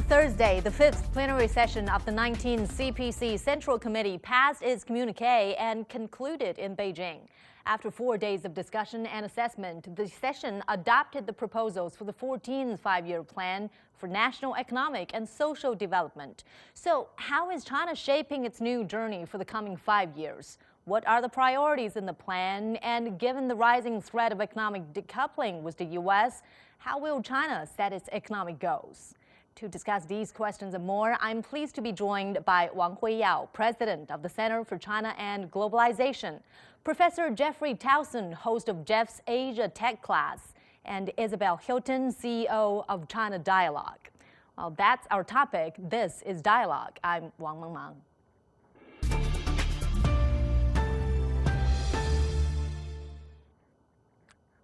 Thursday, the Fifth Plenary Session of the 19th CPC Central Committee passed its communique and concluded in Beijing. After 4 days of discussion and assessment, the session adopted the proposals for the 14th five-year plan for national economic and social development. So, how is China shaping its new journey for the coming 5 years? What are the priorities in the plan? And given the rising threat of economic decoupling with the U.S., how will China set its economic goals? To discuss these questions and more, I'm pleased to be joined by Wang Huiyao, President of the Center for China and Globalization, Professor Jeffrey Towson, host of Jeff's Asia Tech Class, and Isabel Hilton, CEO of China Dialogue. Well, that's our topic. This is Dialogue. I'm Wang Mengmang.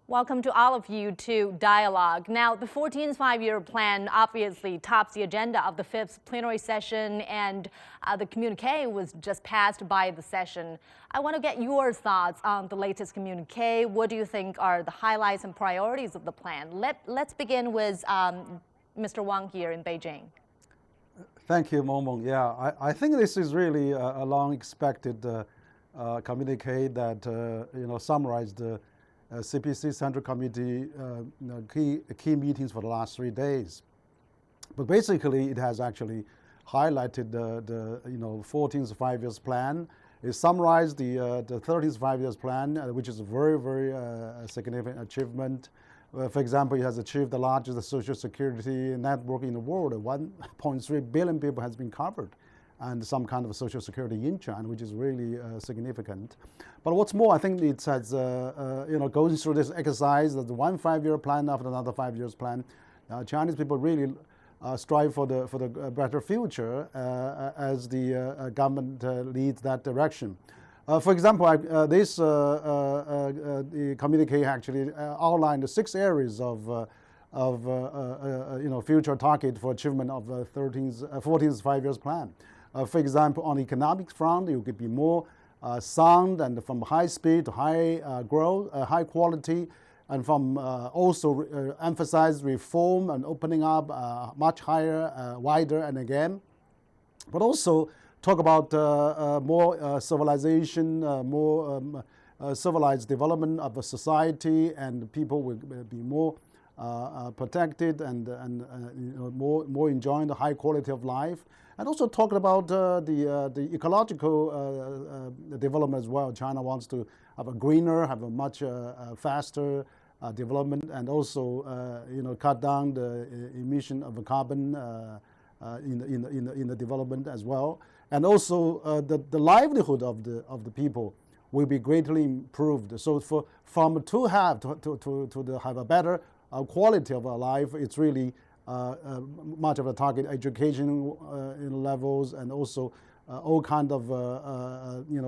Welcome to all of you to Dialogue. Now, the 14th five-year plan obviously tops the agenda of the Fifth Plenary Session, and the communique was just passed by the session. I want to get your thoughts on the latest communique. What do you think are the highlights and priorities of the plan? Let's begin with Mr. Wang here in Beijing. Thank you, Momong. Yeah, I think this is really a long-expected communique that summarized the CPC Central Committee key meetings for the last 3 days. But basically, it has actually highlighted the 14th five-year plan. It summarized the 13th five-year plan, which is a very, very significant achievement. For example, it has achieved the largest social security network in the world. 1.3 billion people has been covered, and some kind of social security in China, which is really significant. But what's more, I think it has, going through this exercise, that one five-year plan after another 5 years plan, Chinese people really strive for the better future as the government leads that direction. For example, this the communique actually outlined the 6 areas of future target for achievement of the 14th five-year plan. For example, on the economic front, you could be more sound and from high speed to high growth, high quality, and from also emphasize reform and opening up much higher, wider, and again. But also talk about more civilization, more civilized development of the society, and people will be more protected and more enjoying the high quality of life. And also talked about the ecological development as well. China wants to have a greener, have a much faster development, and also cut down the emission of carbon in the development as well. And also the livelihood of the people will be greatly improved. So from to have to have a better quality of our life, it's really much of a target education levels, and also all kind of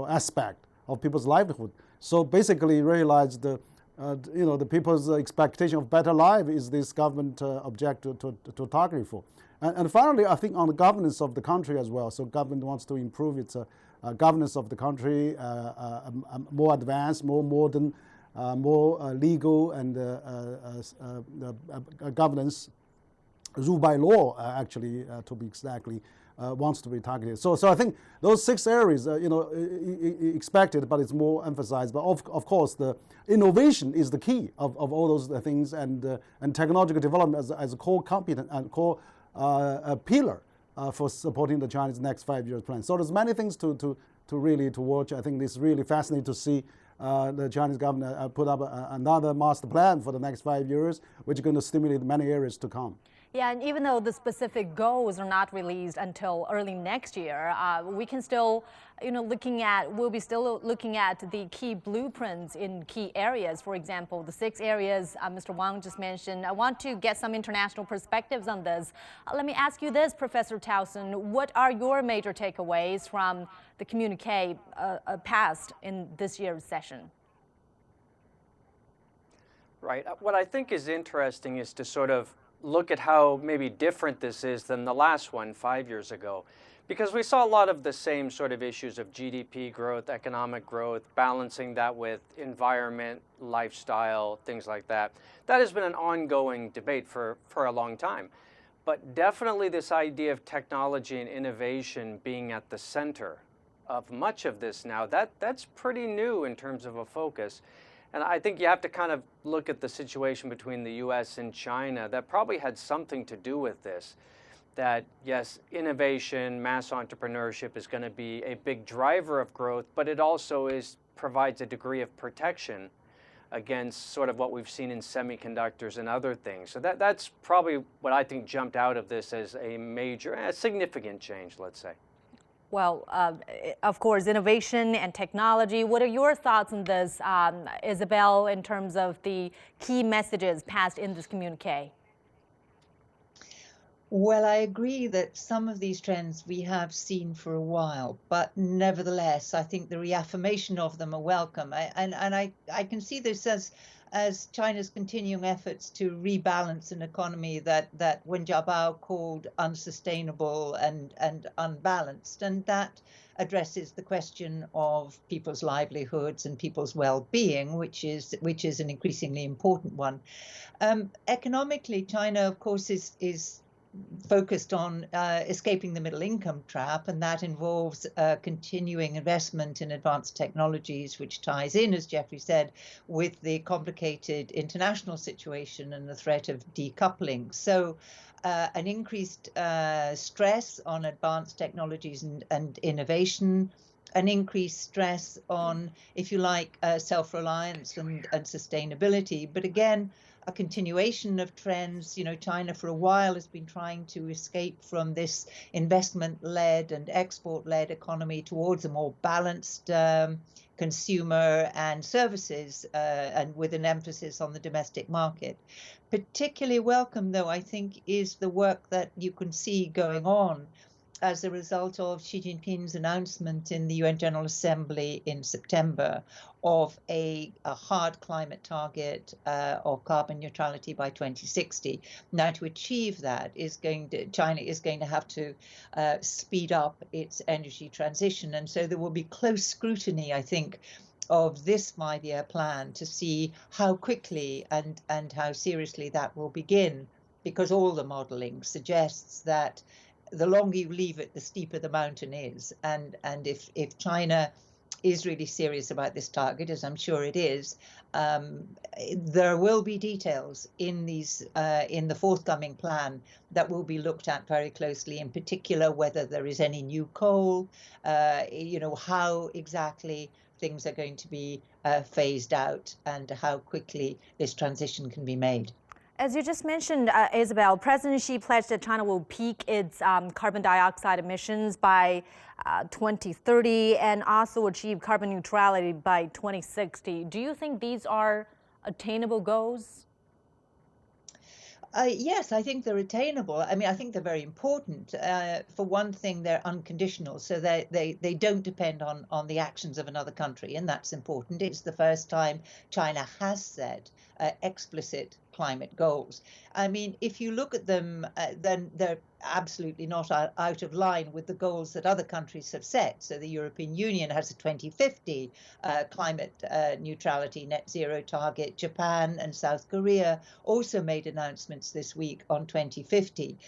aspect of people's livelihood. So basically, realize the people's expectation of better life is this government objective to target for. And finally, I think on the governance of the country as well. So government wants to improve its governance of the country, more advanced, more modern, more legal, and governance ruled by law, actually, to be exactly, wants to be targeted. So I think those 6 areas, expected, but it's more emphasized. But of course, the innovation is the key of all those things, and technological development as a core competent and core pillar for supporting the Chinese next 5 years plan. So there's many things to watch. I think it's really fascinating to see the Chinese government put up another master plan for the next 5 years, which is going to stimulate many areas to come. Yeah, and even though the specific goals are not released until early next year, we can still, we'll be still looking at the key blueprints in key areas. For example, the 6 areas Mr. Wang just mentioned. I want to get some international perspectives on this. Let me ask you this, Professor Towson. What are your major takeaways from the communique passed in this year's session? Right. What I think is interesting is to sort of look at how maybe different this is than the last one 5 years ago. Because we saw a lot of the same sort of issues of GDP growth, economic growth, balancing that with environment, lifestyle, things like that. That has been an ongoing debate for a long time. But definitely this idea of technology and innovation being at the center of much of this now, that's pretty new in terms of a focus. And I think you have to kind of look at the situation between the US and China that probably had something to do with this. That yes, innovation, mass entrepreneurship is going to be a big driver of growth, but it also provides a degree of protection against sort of what we've seen in semiconductors and other things. So that's probably what I think jumped out of this as a major, significant change, let's say. Well, of course, innovation and technology. What are your thoughts on this, Isabel, in terms of the key messages passed in this communique? Well, I agree that some of these trends we have seen for a while, but nevertheless, I think the reaffirmation of them are welcome. I can see this as China's continuing efforts to rebalance an economy that Wen Jiabao called unsustainable and unbalanced, and that addresses the question of people's livelihoods and people's well-being, which is an increasingly important one. Economically, China, of course, is focused on escaping the middle income trap, and that involves continuing investment in advanced technologies, which ties in, as Jeffrey said, with the complicated international situation and the threat of decoupling. So an increased stress on advanced technologies and innovation, an increased stress on, if you like, self-reliance and sustainability. But again, a continuation of trends. You know, China for a while has been trying to escape from this investment-led and export-led economy towards a more balanced consumer and services, and with an emphasis on the domestic market. Particularly welcome, though, I think, is the work that you can see going on as a result of Xi Jinping's announcement in the UN General Assembly in September of a hard climate target of carbon neutrality by 2060. Now, to achieve that, China is going to have to speed up its energy transition. And so there will be close scrutiny, I think, of this 5-year plan to see how quickly and how seriously that will begin, because all the modeling suggests that the longer you leave it, the steeper the mountain is. And if China is really serious about this target, as I'm sure it is, there will be details in the forthcoming plan that will be looked at very closely, in particular whether there is any new coal, how exactly things are going to be phased out and how quickly this transition can be made. As you just mentioned, Isabel, President Xi pledged that China will peak its carbon dioxide emissions by 2030 and also achieve carbon neutrality by 2060. Do you think these are attainable goals? Yes, I think they're attainable. I mean, I think they're very important. For one thing, they're unconditional, so they don't depend on the actions of another country, and that's important. It's the first time China has set explicit climate goals. I mean, if you look at them, then they're absolutely not out of line with the goals that other countries have set. So the European Union has a 2050 climate neutrality net zero target. Japan and South Korea also made announcements this week on 2050.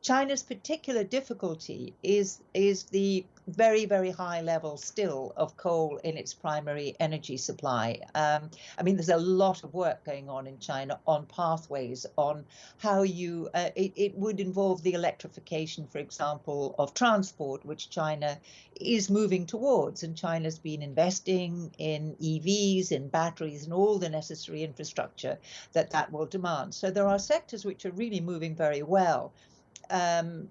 China's particular difficulty is the very, very high level still of coal in its primary energy supply. I mean, there's a lot of work going on in China on pathways, on how it would involve the electrification, for example, of transport, which China is moving towards. And China's been investing in EVs, in batteries, and all the necessary infrastructure that will demand. So there are sectors which are really moving very well.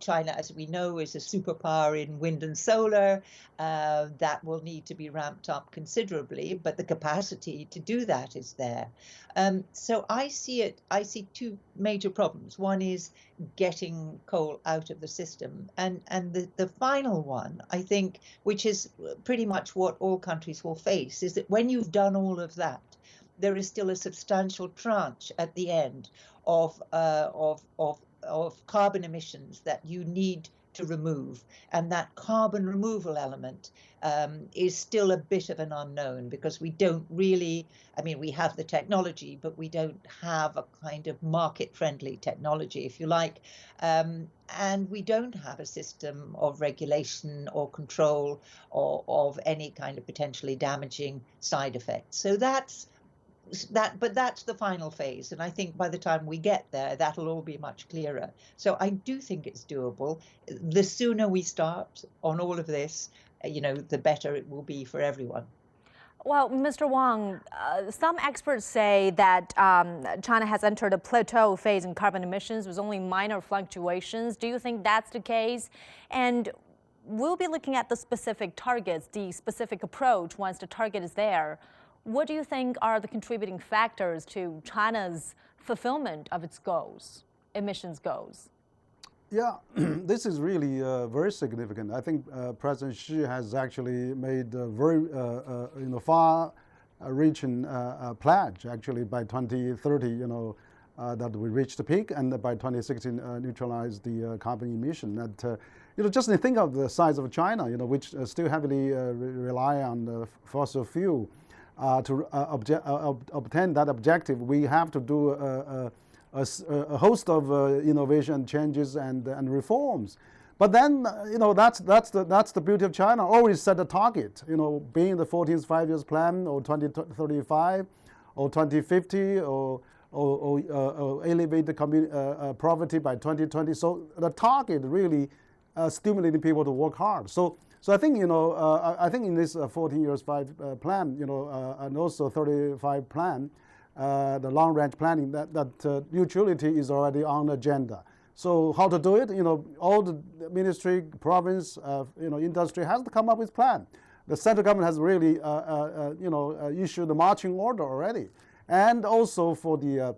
China, as we know, is a superpower in wind and solar. That will need to be ramped up considerably, but the capacity to do that is there. So I see two major problems. One is getting coal out of the system. And the final one, I think, which is pretty much what all countries will face, is that when you've done all of that, there is still a substantial tranche at the end of carbon emissions that you need to remove. And that carbon removal element is still a bit of an unknown, because we don't really, I mean, we have the technology, but we don't have a kind of market-friendly technology, if you like. And we don't have a system of regulation or control or of any kind of potentially damaging side effects. So but that's the final phase. And I think by the time we get there, that'll all be much clearer. So I do think it's doable. The sooner we start on all of this, the better it will be for everyone. Well, Mr. Wang, some experts say that China has entered a plateau phase in carbon emissions with only minor fluctuations. Do you think that's the case? And we'll be looking at the specific targets, the specific approach once the target is there. What do you think are the contributing factors to China's fulfillment of its goals, emissions goals? Yeah, this is really very significant. I think President Xi has actually made a very far-reaching pledge. Actually, by 2030, that we reach the peak, and by 2016 neutralize the carbon emission. That just think of the size of China, which still heavily rely on the fossil fuel. To obtain that objective, we have to do a host of innovation changes and reforms. But then, that's the beauty of China. Always set a target, being the 14th five-year plan, or 2035, or 2050, or elevate the poverty by 2020. So the target really stimulating people to work hard. So I think I think in this 14 years plan, and also 35 plan, the long range planning, that neutrality is already on the agenda. So how to do it? All the ministry, province, industry has to come up with plan. The central government has really issued the marching order already, and also for the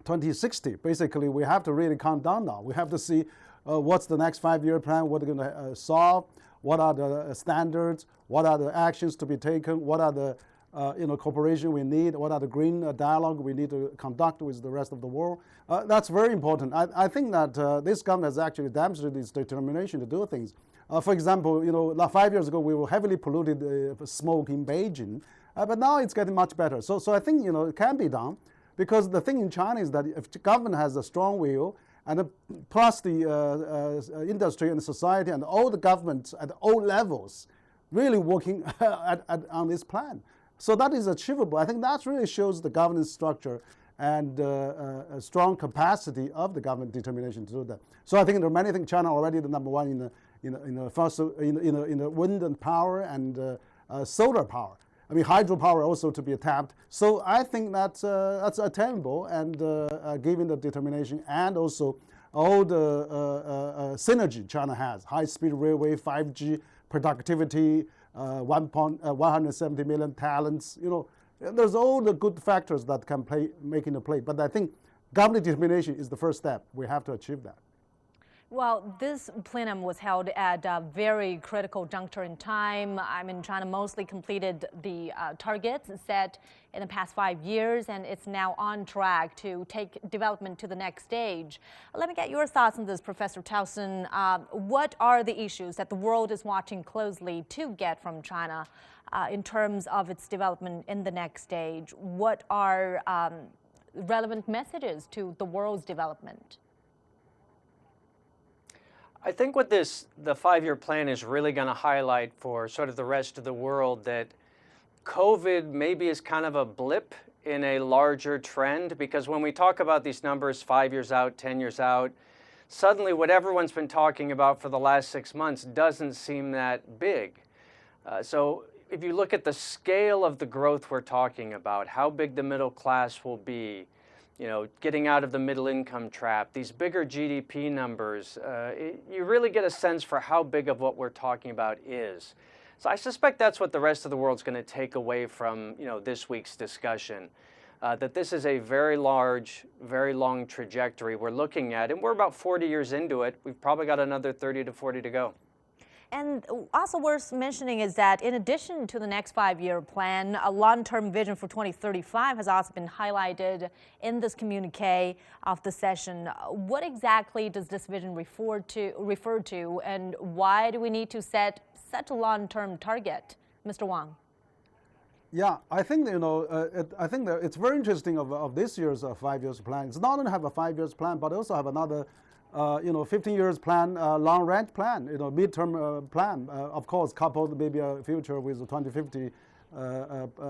2060. Basically, we have to really count down now. We have to see what's the next 5-year plan, what they're going to solve. What are the standards? What are the actions to be taken? What are the cooperation we need? What are the green dialogue we need to conduct with the rest of the world? That's very important. I think that this government has actually demonstrated its determination to do things. For example, 5 years ago we were heavily polluted smoke in Beijing, but now it's getting much better. So I think it can be done, because the thing in China is that if the government has a strong will, and plus the industry and society and all the governments at all levels really working on this plan. So that is achievable. I think that really shows the governance structure and a strong capacity of the government determination to do that. So I think there are many things. China already the number one in the wind and power and solar power. I mean, hydropower also to be tapped. So I think that's attainable, and given the determination and also all the synergy China has, high-speed railway, 5G, productivity, 170 million talents. There's all the good factors that can make into play. But I think government determination is the first step. We have to achieve that. Well, this plenum was held at a very critical juncture in time. China mostly completed the targets set in the past 5 years, and it's now on track to take development to the next stage. Let me get your thoughts on this, Professor Towson. What are the issues that the world is watching closely to get from China in terms of its development in the next stage? What are relevant messages to the world's development? I think what the 5-year plan is really going to highlight for sort of the rest of the world, that COVID maybe is kind of a blip in a larger trend, because when we talk about these numbers 5 years out, 10 years out, suddenly what everyone's been talking about for the last 6 months doesn't seem that big. So if you look at the scale of the growth we're talking about, how big the middle class will be, getting out of the middle income trap, these bigger GDP numbers, you really get a sense for how big of what we're talking about is. So I suspect that's what the rest of the world's going to take away from this week's discussion, that this is a very large, very long trajectory we're looking at, and we're about 40 years into it. We've probably got another 30 to 40 to go. And also worth mentioning is that in addition to the next 5-year plan, a long-term vision for 2035 has also been highlighted in this communique of the session. What exactly does this vision refer to, and why do we need to set such a long-term target? Mr. Wang. Yeah, I think I think that it's very interesting of this year's 5 years plan. It's not only have a 5 years plan, but also have another 15 years plan, long range plan, midterm plan. Of course, coupled maybe a future with the 2050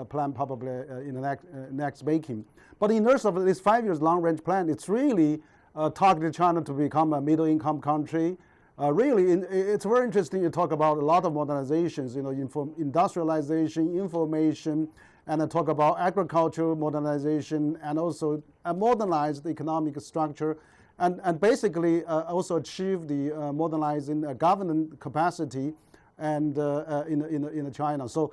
plan probably in the next making. But in terms of this 5 years long range plan, it's really targeted China to become a middle income country. Really, it's very interesting to talk about a lot of modernizations, industrialization, information, and then talk about agricultural modernization, and also a modernized economic structure, and basically also achieve the modernizing governance capacity and in China. So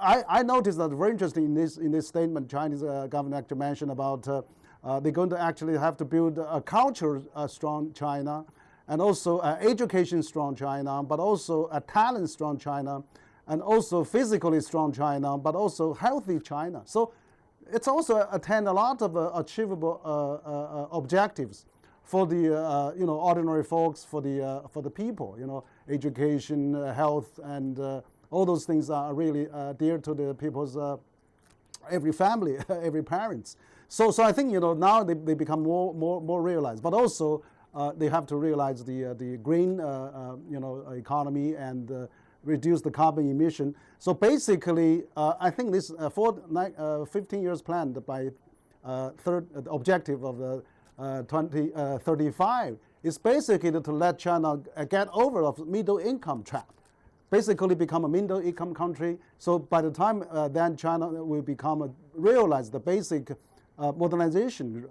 I noticed that very interesting in this statement, Chinese government actually mentioned about they're going to actually have to build a culture strong China, and also education strong China, but also a talent strong China, and also physically strong China, but also healthy China. So it's also attend a lot of achievable objectives for the ordinary folks, for the people. Education, health, and all those things are really dear to the people's every family, every parents. So I think now they become more realized, but also they have to realize the green economy and reduce the carbon emission. So basically, I think this 15 years plan by the objective of the 2035 is basically to let China get over the middle income trap, basically become a middle income country. So by the time then China will realize the basic modernization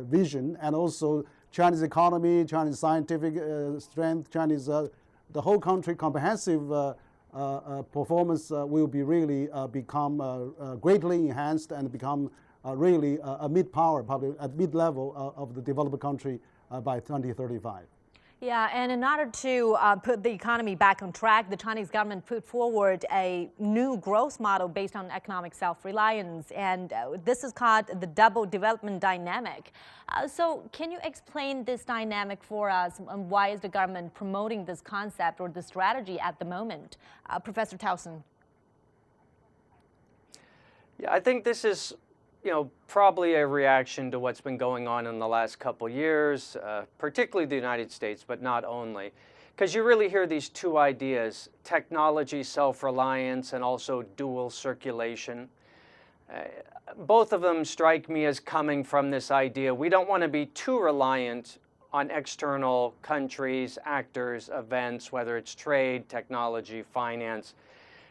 vision, and also Chinese economy, Chinese scientific strength, Chinese the whole country comprehensive performance will be really become greatly enhanced and become really a mid-power, probably at mid-level of the developed country by 2035. Yeah, and in order to put the economy back on track, the Chinese government put forward a new growth model based on economic self-reliance, and this is called the double development dynamic. So can you explain this dynamic for us, and why is the government promoting this concept or the strategy at the moment? Professor Towson. Yeah, I think this is probably a reaction to what's been going on in the last couple years, particularly the United States, but not only. Because you really hear these two ideas, technology self-reliance and also dual circulation. Both of them strike me as coming from this idea we don't want to be too reliant on external countries, actors, events, whether it's trade, technology, finance.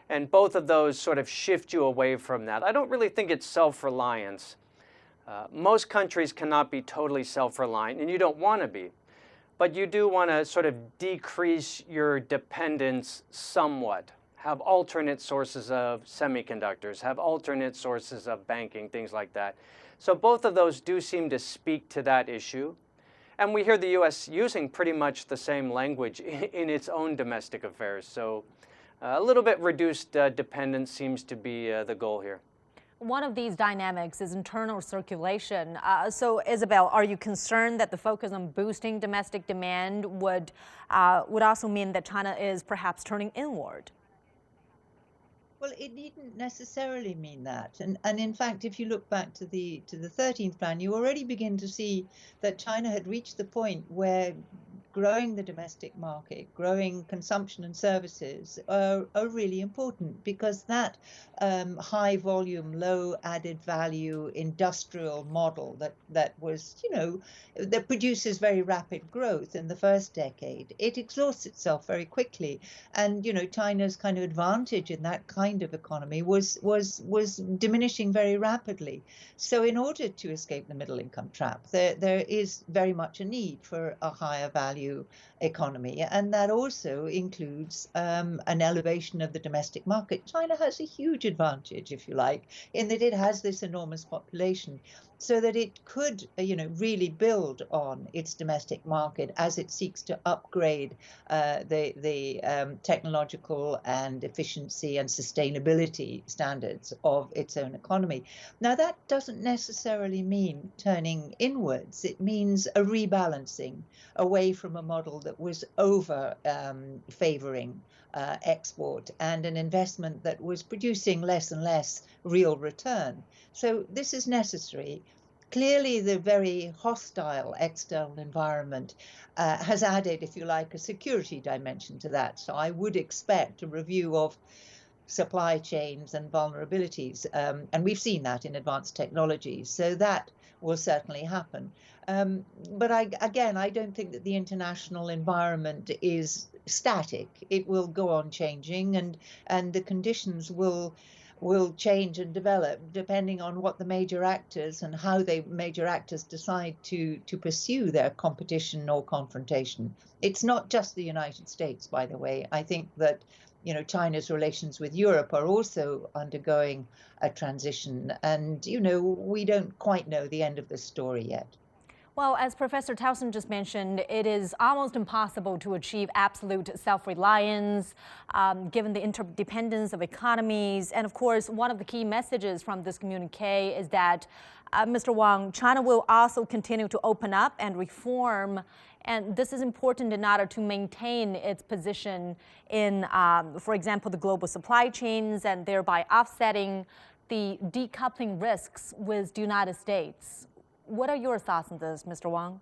And both of those sort of shift you away from that. I don't really think it's self-reliance. Most countries cannot be totally self-reliant, and you don't want to be. But you do want to sort of decrease your dependence somewhat. Have alternate sources of semiconductors, have alternate sources of banking, things like that. So both of those do seem to speak to that issue. And we hear the U.S. using pretty much the same language in its own domestic affairs. So a little bit reduced dependence seems to be the goal here. One of these dynamics is internal circulation. So, Isabel, are you concerned that the focus on boosting domestic demand would also mean that China is perhaps turning inward? Well, it needn't necessarily mean that. And in fact, if you look back to the 13th plan, you already begin to see that China had reached the point where growing the domestic market, growing consumption and services are really important, because that high volume, low added value industrial model that was, that produces very rapid growth in the first decade, it exhausts itself very quickly. And, China's kind of advantage in that kind of economy was diminishing very rapidly. So in order to escape the middle income trap, there is very much a need for a higher value economy, and that also includes an elevation of the domestic market. China has a huge advantage, if you like, in that it has this enormous population. so that it could, really build on its domestic market as it seeks to upgrade the technological and efficiency and sustainability standards of its own economy. Now, that doesn't necessarily mean turning inwards. It means a rebalancing away from a model that was over favoring export and an investment that was producing less and less real return. So this is necessary. Clearly, the very hostile external environment has added, if you like, a security dimension to that. So I would expect a review of supply chains and vulnerabilities. And we've seen that in advanced technologies. So that will certainly happen. But I don't think that the international environment is static. It will go on changing, and the conditions will change and develop depending on what the major actors and how the major actors decide to pursue their competition or confrontation. It's not just the United States, by the way. I think that China's relations with Europe are also undergoing a transition, and we don't quite know the end of the story yet. Well, as Professor Towson just mentioned, it is almost impossible to achieve absolute self-reliance, given the interdependence of economies. And of course, one of the key messages from this communique is that, Mr. Wang, China will also continue to open up and reform. And this is important in order to maintain its position in, for example, the global supply chains, and thereby offsetting the decoupling risks with the United States. What are your thoughts on this, Mr. Wang?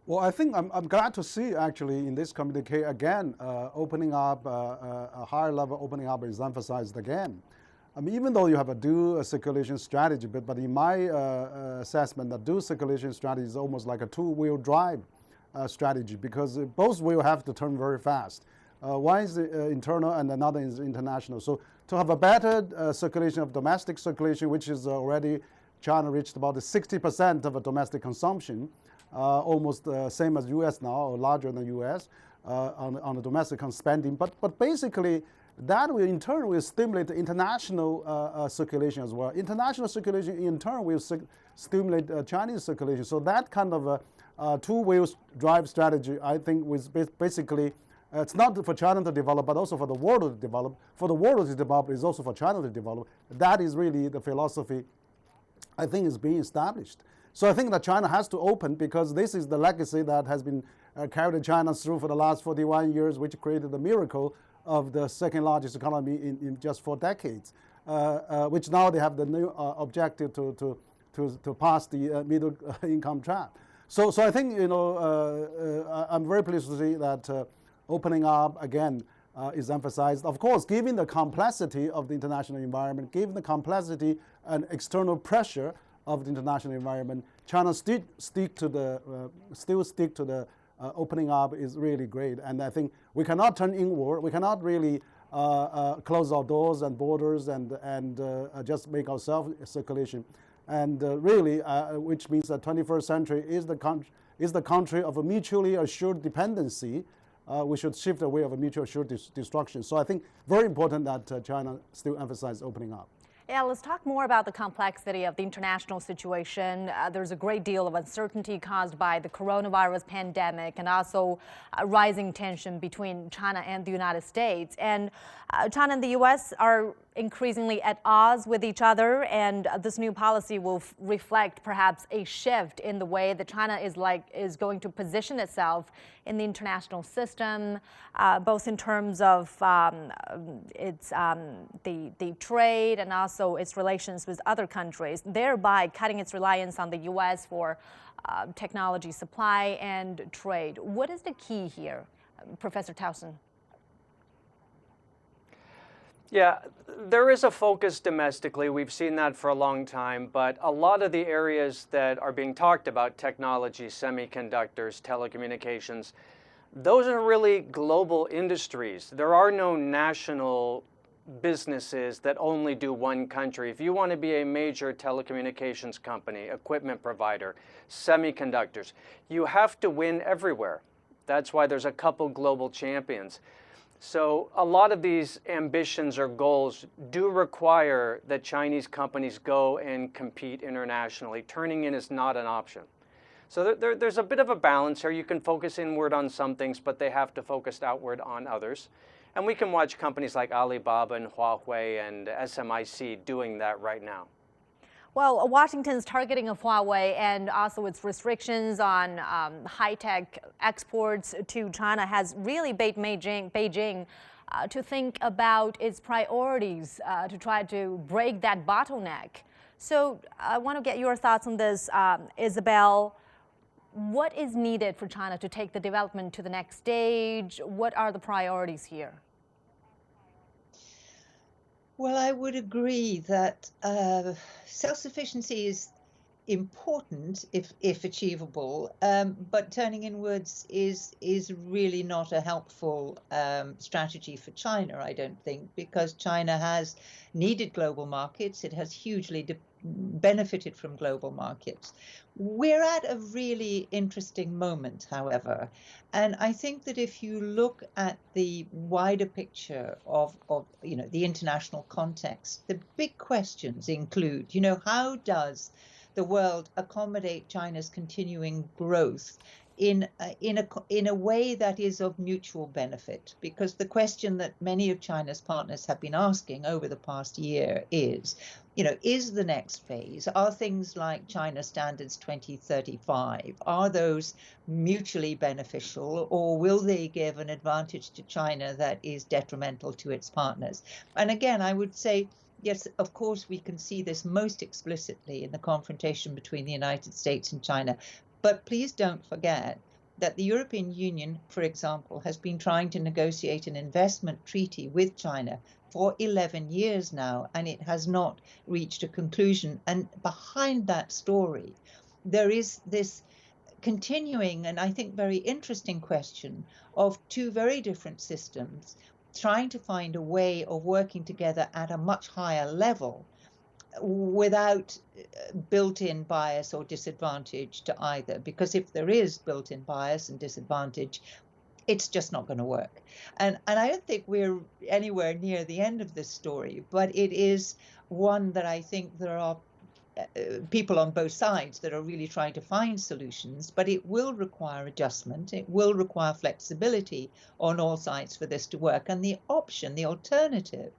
Well, I think I'm glad to see actually in this communique again, opening up, a higher level opening up is emphasized again. I mean, even though you have a dual circulation strategy, but in my assessment, the dual circulation strategy is almost like a two-wheel drive strategy, because both will have to turn very fast. One is internal and another is international. So to have a better circulation of domestic circulation, which is already China reached about 60% of domestic consumption, almost same as U.S. now, or larger than U.S. On the domestic spending. But basically, that will in turn will stimulate the international circulation as well. International circulation in turn will stimulate Chinese circulation. So that kind of a two-wheel drive strategy, I think, was basically it's not for China to develop, but also for the world to develop. For the world to develop is also for China to develop. That is really the philosophy I think is being established. So I think that China has to open, because this is the legacy that has been carried China through for the last 41 years, which created the miracle of the second largest economy in just 4 decades, which now they have the new objective to pass the middle income trap. So I think, I'm very pleased to see that opening up again is emphasized. Of course, given the complexity of the international environment, given the complexity and external pressure of the international environment, China still stick to the opening up is really great. And I think we cannot turn inward. We cannot really close our doors and borders and just make ourselves circulation. And really, which means that 21st century is the country of a mutually assured dependency. We should shift away of a mutual assured destruction. So I think very important that China still emphasizes opening up. Yeah, let's talk more about the complexity of the international situation. There's a great deal of uncertainty caused by the coronavirus pandemic, and also rising tension between China and the United States. And China and the U.S. are increasingly at odds with each other, and this new policy will reflect perhaps a shift in the way that China is going to position itself in the international system, both in terms of its the trade and also its relations with other countries, thereby cutting its reliance on the U.S. for technology supply and trade. What is the key here, Professor Towson? Yeah, there is a focus domestically. We've seen that for a long time, but a lot of the areas that are being talked about, technology, semiconductors, telecommunications, those are really global industries. There are no national businesses that only do one country. If you want to be a major telecommunications company, equipment provider, semiconductors, you have to win everywhere. That's why there's a couple global champions. So a lot of these ambitions or goals do require that Chinese companies go and compete internationally. Turning in is not an option. So there's a bit of a balance here. You can focus inward on some things, but they have to focus outward on others. And we can watch companies like Alibaba and Huawei and SMIC doing that right now. Well, Washington's targeting of Huawei and also its restrictions on high-tech exports to China has really made Beijing to think about its priorities to try to break that bottleneck. So I want to get your thoughts on this, Isabel. What is needed for China to take the development to the next stage? What are the priorities here? Well, I would agree that self-sufficiency is important if achievable, but turning inwards is really not a helpful strategy for China, I don't think, because China has needed global markets. It has hugely benefited from global markets. We're at a really interesting moment, however, and I think that if you look at the wider picture of the international context, the big questions include, how does the world accommodate China's continuing growth in a way that is of mutual benefit? Because the question that many of China's partners have been asking over the past year is the next phase, are things like China Standards 2035, are those mutually beneficial, or will they give an advantage to China that is detrimental to its partners? And again, I would say, yes, of course, we can see this most explicitly in the confrontation between the United States and China. But please don't forget that the European Union, for example, has been trying to negotiate an investment treaty with China for 11 years now, and it has not reached a conclusion. And behind that story, there is this continuing and I think very interesting question of two very different systems trying to find a way of working together at a much higher level without built-in bias or disadvantage to either. Because if there is built-in bias and disadvantage, it's just not going to work. And I don't think we're anywhere near the end of this story, but it is one that I think there are people on both sides that are really trying to find solutions, but it will require adjustment. It will require flexibility on all sides for this to work. And the alternative,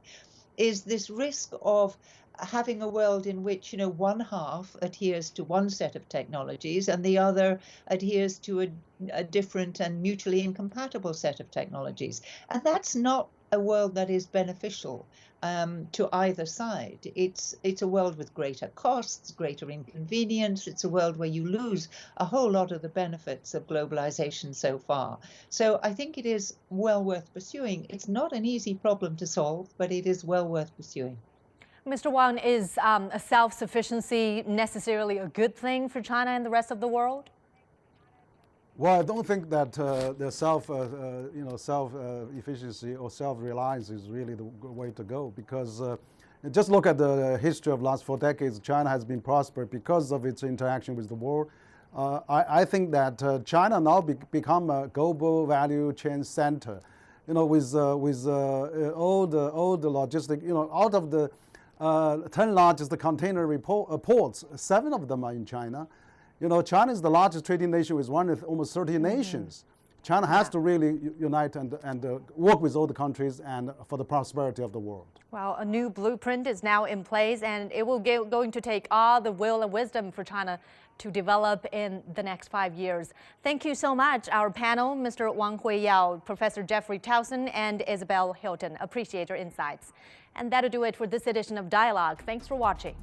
is this risk of having a world in which, one half adheres to one set of technologies and the other adheres to a different and mutually incompatible set of technologies. And that's not a world that is beneficial to either side. It's a world with greater costs, greater inconvenience. It's a world where you lose a whole lot of the benefits of globalization so far. So I think it is well worth pursuing. It's not an easy problem to solve, but it is well worth pursuing. Mr. Wang, is a self-sufficiency necessarily a good thing for China and the rest of the world? Well, I don't think that the self-efficiency or self-reliance is really the way to go, because just look at the history of the last 4 decades. China has been prosperous because of its interaction with the world. I think that China now become a global value chain center, with all the logistic, out of the 10 largest container ports, 7 of them are in China. China is the largest trading nation with almost 30 nations. China has to really unite and work with all the countries and for the prosperity of the world. Well, a new blueprint is now in place, and it will going to take all the will and wisdom for China to develop in the next 5 years. Thank you so much, our panel, Mr. Wang Huiyao, Professor Jeffrey Towson, and Isabel Hilton. Appreciate your insights. And that'll do it for this edition of Dialogue. Thanks for watching.